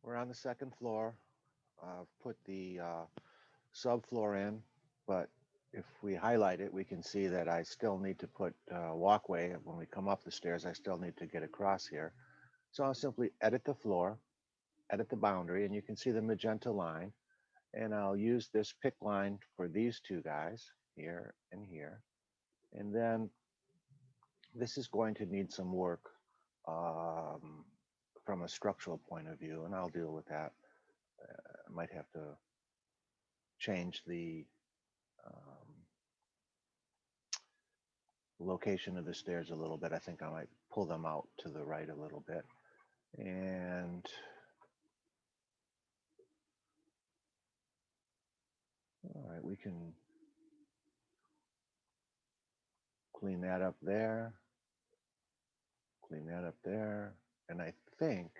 We're on the second floor. I've put the subfloor in, but if we highlight it, we can see that I still need to put walkway. When we come up the stairs, I still need to get across here. So I'll simply edit the floor, edit the boundary, and you can see the magenta line. And I'll use this pick line for these two guys here and here. And then this is going to need some work um, from a structural point of view, and I'll deal with that. I might have to change the location of the stairs a little bit. I think I might pull them out to the right a little bit. And all right, we can clean that up there, clean that up there. And I think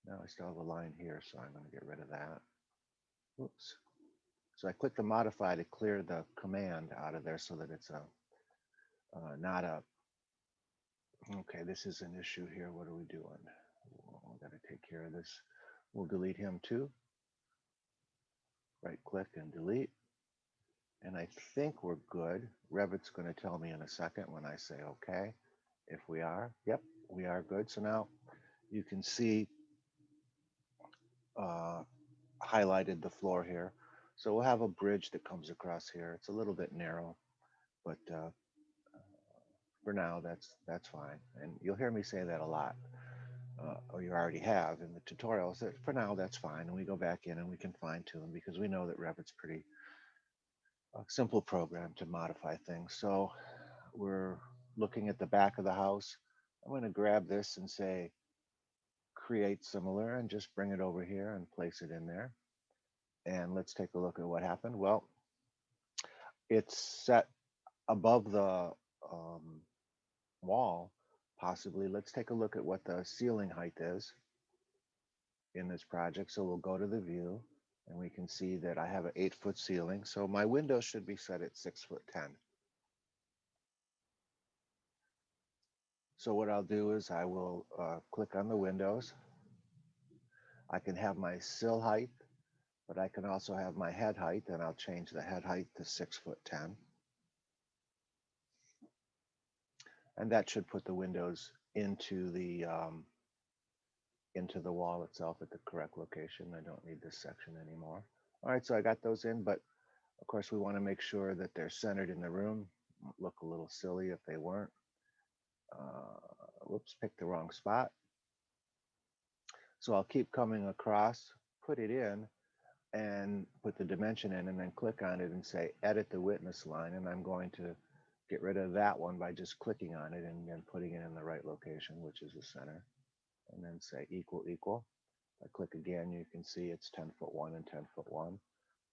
now I still have a line here, so I'm going to get rid of that. Oops. So I click the modify to clear the command out of there so that it's not a, okay, this is an issue here. What are we doing? We've got to take care of this. We'll delete him too. Right click and delete. And I think we're good. Revit's going to tell me in a second when I say okay. If we are, yep, we are good. So now you can see uh, highlighted the floor here. So we'll have a bridge that comes across here. It's a little bit narrow, but for now, that's fine. And you'll hear me say that a lot, or you already have in the tutorials. That for now, that's fine. And we go back in and we can fine tune because we know that Revit's pretty simple program to modify things. So we're looking at the back of the house. I'm going to grab this and say create similar and just bring it over here and place it in there. And let's take a look at what happened. Well, it's set above the um, wall, possibly. Let's take a look at what the ceiling height is in this project. So we'll go to the view and we can see that I have an 8-foot ceiling. So my window should be set at 6'10". So what I'll do is I will click on the windows. I can have my sill height, but I can also have my head height, and I'll change the head height to 6'10". And that should put the windows into the wall itself at the correct location. I don't need this section anymore. All right, so I got those in, but of course we want to make sure that they're centered in the room. Look a little silly if they weren't. Whoops, picked the wrong spot. So I'll keep coming across, put it in, and put the dimension in, and then click on it and say edit the witness line. And I'm going to get rid of that one by just clicking on it and then putting it in the right location, which is the center. And then say equal, equal. If I click again, you can see it's 10'1" and 10'1". I'm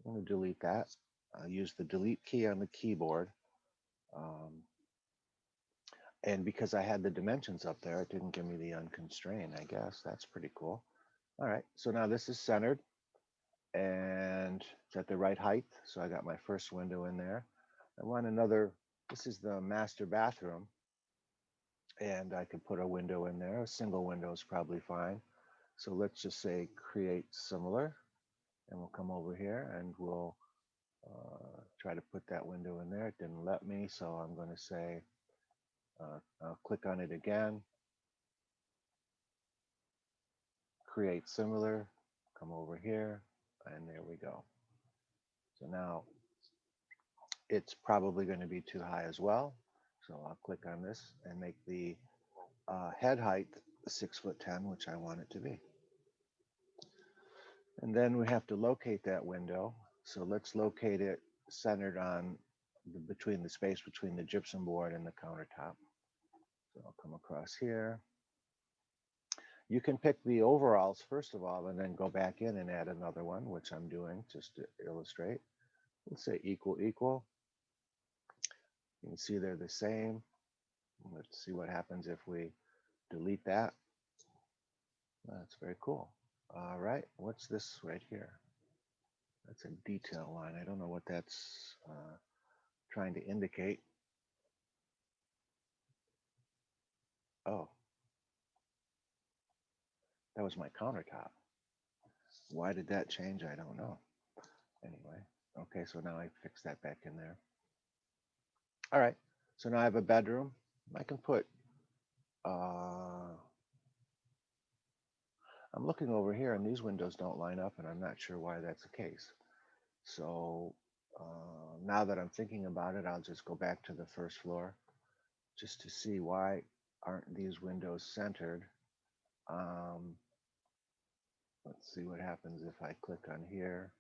going to delete that. I'll use the delete key on the keyboard. And because I had the dimensions up there, it didn't give me the unconstrained, I guess. That's pretty cool. All right, so now this is centered and it's at the right height. So I got my first window in there. I want another, this is the master bathroom. And I could put a window in there. A single window is probably fine. So let's just say create similar. And we'll come over here and we'll try to put that window in there. It didn't let me, so I'm going to say, I'll click on it again, create similar, come over here, and there we go. So now it's probably going to be too high as well. So I'll click on this and make the head height 6'10", which I want it to be. And then we have to locate that window. So let's locate it centered on between the space between the gypsum board and the countertop. So I'll come across here. You can pick the overalls first of all and then go back in and add another one, which I'm doing just to illustrate. Let's say equal, equal. You can see they're the same. Let's see what happens if we delete that. That's very cool. All right, what's this right here? That's a detail line. I don't know what that's trying to indicate. Oh, that was my countertop. Why did that change? I don't know. Anyway, okay, so now I fix that back in there. All right, so now I have a bedroom. I can put, I'm looking over here and these windows don't line up and I'm not sure why that's the case. So now that I'm thinking about it, I'll just go back to the first floor just to see why aren't these windows centered. Um, let's see what happens if I click on here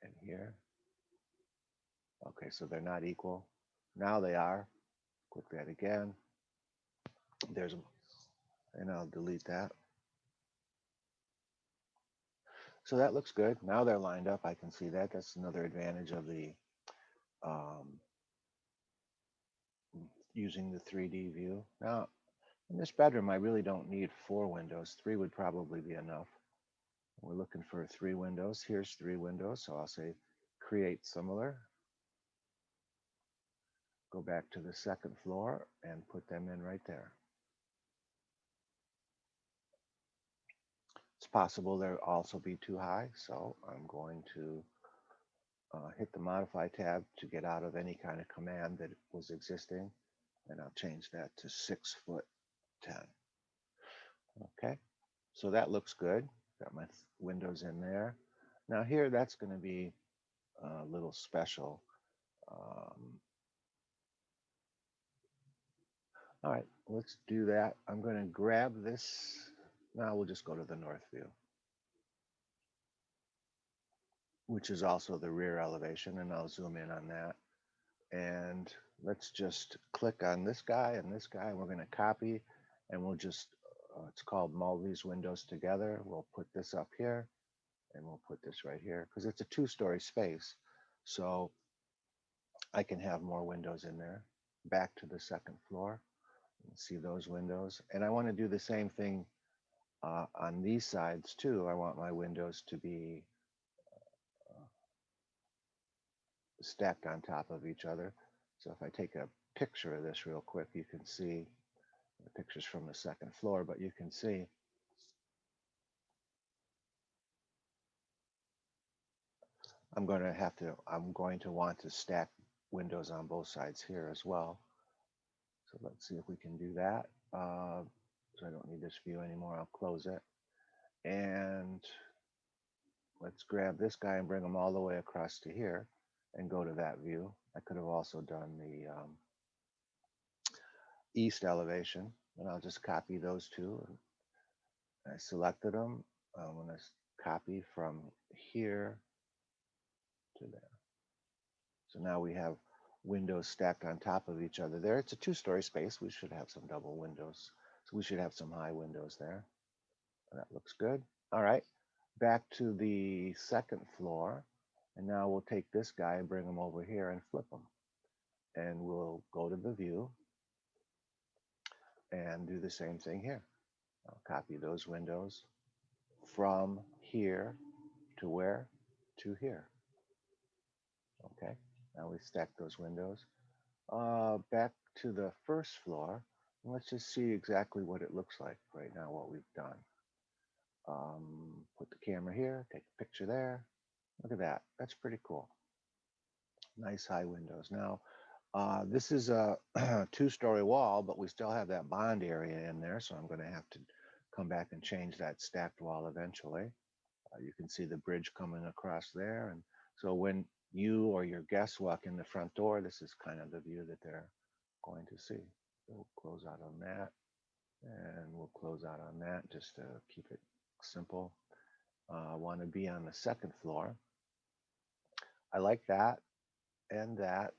and here. Okay, so they're not equal. Now they are. Click that again. There's, and I'll delete that. So that looks good. Now they're lined up. I can see that. That's another advantage of the um, using the 3D view. Now, in this bedroom, I really don't need 4 windows. 3 would probably be enough. We're looking for 3 windows. Here's 3 windows. So I'll say create similar. Go back to the second floor and put them in right there. It's possible they'll also be too high. So I'm going to hit the modify tab to get out of any kind of command that was existing. And I'll change that to 6'10". Okay, so that looks good. Got my windows in there. Now here, that's going to be a little special. All right, let's do that. I'm going to grab this. Now we'll just go to the north view, which is also the rear elevation, and I'll zoom in on that. And let's just click on this guy and this guy. We're going to copy, and we'll just, it's called mull these windows together. We'll put this up here, and we'll put this right here, because it's a 2-story space. So I can have more windows in there. Back to the second floor. See those windows. And I want to do the same thing on these sides too. I want my windows to be stacked on top of each other. So if I take a picture of this real quick, you can see the pictures from the second floor, but you can see I'm going to want to stack windows on both sides here as well. So let's see if we can do that. So I don't need this view anymore. I'll close it. And let's grab this guy and bring him all the way across to here and go to that view. I could have also done the east elevation, and I'll just copy those two. I selected them. I'm going to copy from here to there. So now we have windows stacked on top of each other there. It's a 2-story space. We should have some double windows. So we should have some high windows there. That looks good. All right, back to the second floor. And now we'll take this guy and bring him over here and flip him. And we'll go to the view and do the same thing here. I'll copy those windows from here to where? To here. Okay, now we stack those windows. Back to the first floor. Let's just see exactly what it looks like right now, what we've done. Put the camera here, take a picture there. Look at that. That's pretty cool. Nice high windows. Now, this is a 2-story wall, but we still have that bond area in there, so I'm going to have to come back and change that stacked wall eventually. You can see the bridge coming across there, and so when you or your guests walk in the front door, this is kind of the view that they're going to see. So we'll close out on that, and we'll close out on that just to keep it simple. I want to be on the second floor. I like that and that.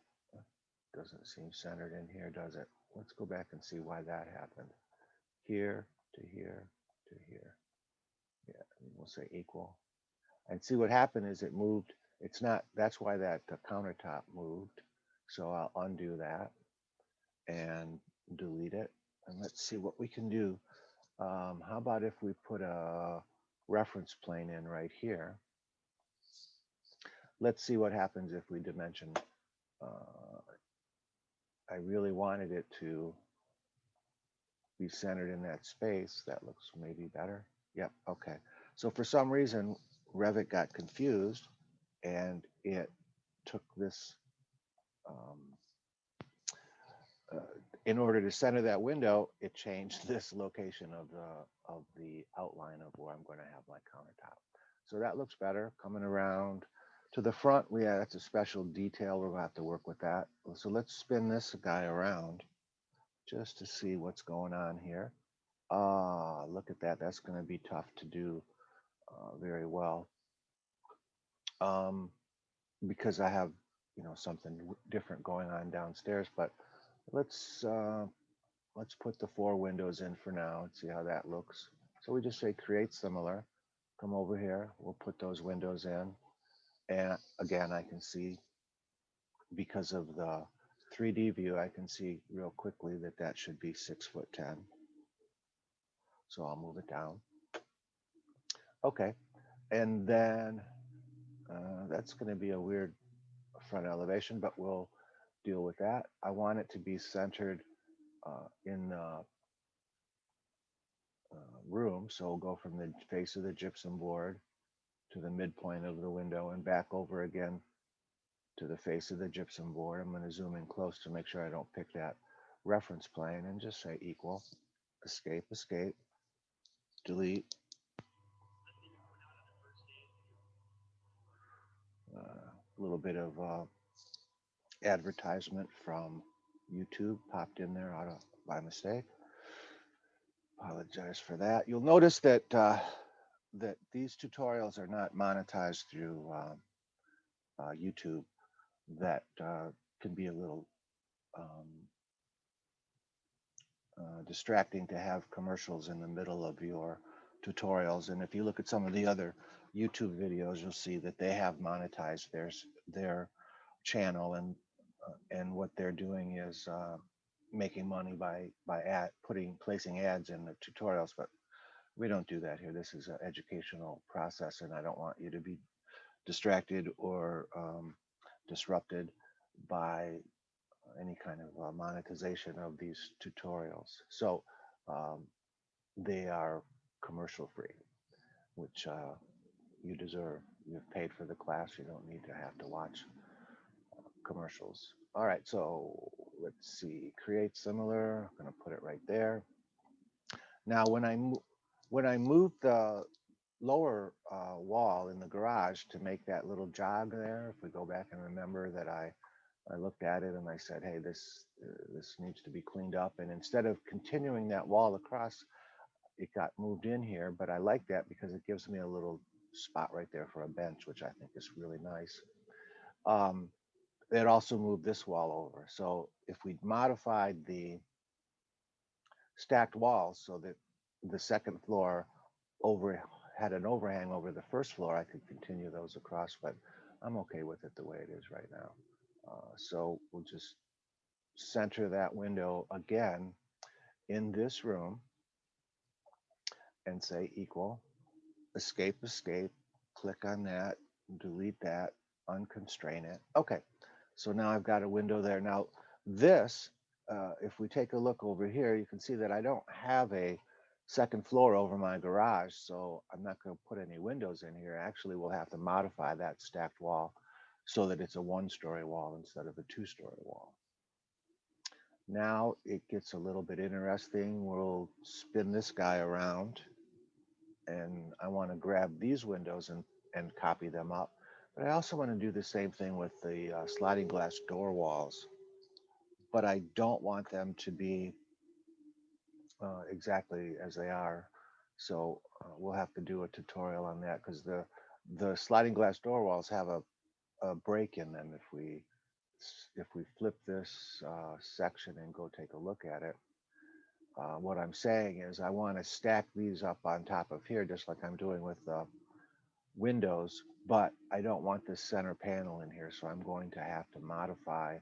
Doesn't seem centered in here, does it? Let's go back and see why that happened. Here to here to here. Yeah, we'll say equal. And see what happened is it moved. It's not, that's why that countertop moved. So I'll undo that and delete it. And let's see what we can do. How about if we put a reference plane in right here? Let's see what happens if we dimension. I really wanted it to be centered in that space. That looks maybe better. Yep, okay. So for some reason, Revit got confused and it took this, um, uh, in order to center that window, it changed this location of the outline of where I'm going to have my countertop. So that looks better. Coming around to the front, that's a special detail. We're going to have to work with that. So let's spin this guy around just to see what's going on here. Ah, look at that. That's going to be tough to do very well, um, because I have, something different going on downstairs. But let's uh, let's put the four windows in for now and see how that looks. So we just say create similar. Come over here. We'll put those windows in. And again, I can see, because of the 3D view, I can see real quickly that that should be 6'10". So I'll move it down. Okay. And then that's going to be a weird front elevation, but we'll deal with that. I want it to be centered in the room. So we'll go from the face of the gypsum board to the midpoint of the window and back over again to the face of the gypsum board. I'm going to zoom in close to make sure I don't pick that reference plane and just say equal, escape, escape, delete. A little bit of advertisement from YouTube popped in there by mistake. Apologize for that. You'll notice that these tutorials are not monetized through YouTube. That can be a little um, distracting to have commercials in the middle of your tutorials. And if you look at some of the other YouTube videos, you'll see that they have monetized their channel, and what they're doing is making money by placing ads in the tutorials. But we don't do that here. This is an educational process, and I don't want you to be distracted or disrupted by any kind of monetization of these tutorials. So um, they are commercial free, which you deserve. You've paid for the class. You don't need to have to watch commercials. All right, so let's see. Create similar. I'm going to put it right there. Now, when I move the lower wall in the garage to make that little jog there, if we go back and remember that I looked at it and I said, hey, this needs to be cleaned up. And instead of continuing that wall across, it got moved in here. But I like that because it gives me a little spot right there for a bench, which I think is really nice. Um, it also moved this wall over. So if we modified the stacked walls so that the second floor over had an overhang over the first floor, I could continue those across, but I'm okay with it the way it is right now. So we'll just center that window again in this room and say equal, escape, escape, click on that, delete that, unconstrain it. Okay, so now I've got a window there. Now this, if we take a look over here, you can see that I don't have a second floor over my garage, so I'm not going to put any windows in here. Actually, we'll have to modify that stacked wall so that it's a one-story wall instead of a two-story wall. Now it gets a little bit interesting. We'll spin this guy around, and I want to grab these windows and copy them up. But I also want to do the same thing with the sliding glass door walls, but I don't want them to be exactly as they are. So we'll have to do a tutorial on that because the sliding glass door walls have a break in them. If we flip this section and go take a look at it, what I'm saying is I want to stack these up on top of here, just like I'm doing with the windows, but I don't want this center panel in here. So I'm going to have to modify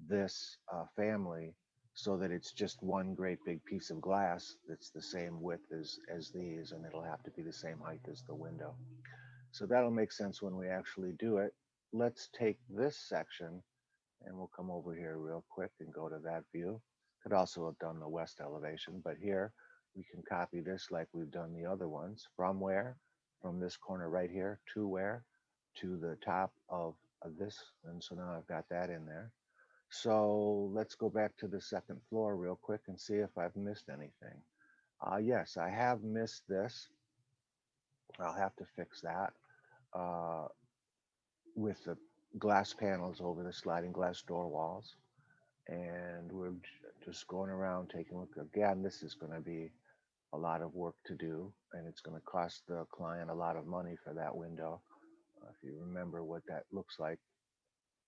this family so that it's just one great big piece of glass that's the same width as these, and it'll have to be the same height as the window. So that'll make sense when we actually do it. Let's take this section and we'll come over here real quick and go to that view. Could also have done the west elevation, but here we can copy this like we've done the other ones. From where? from this corner right here to where? To the top of this. And so now I've got that in there. So let's go back to the second floor real quick and see if I've missed anything. Yes, I have missed this. I'll have to fix that uh, with the glass panels over the sliding glass door walls. And we're just going around taking a look. Again, this is going to be a lot of work to do, and it's going to cost the client a lot of money for that window. If you remember what that looks like,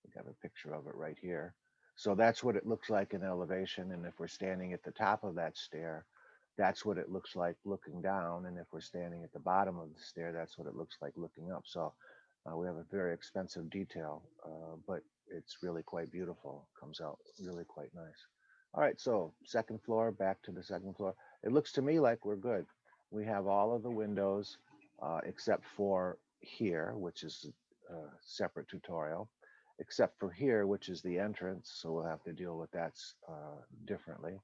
we have a picture of it right here. So that's what it looks like in elevation. And if we're standing at the top of that stair, that's what it looks like looking down. And if we're standing at the bottom of the stair, that's what it looks like looking up. So we have a very expensive detail, but it's really quite beautiful. Comes out really quite nice. All right, so second floor, back to the second floor. It looks to me like we're good. We have all of the windows except for here, which is a separate tutorial, except for here, which is the entrance. So we'll have to deal with that differently.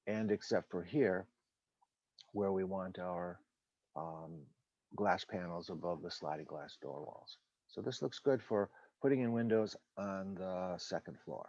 And except for here, where we want our um, glass panels above the sliding glass door walls. So this looks good for putting in windows on the second floor.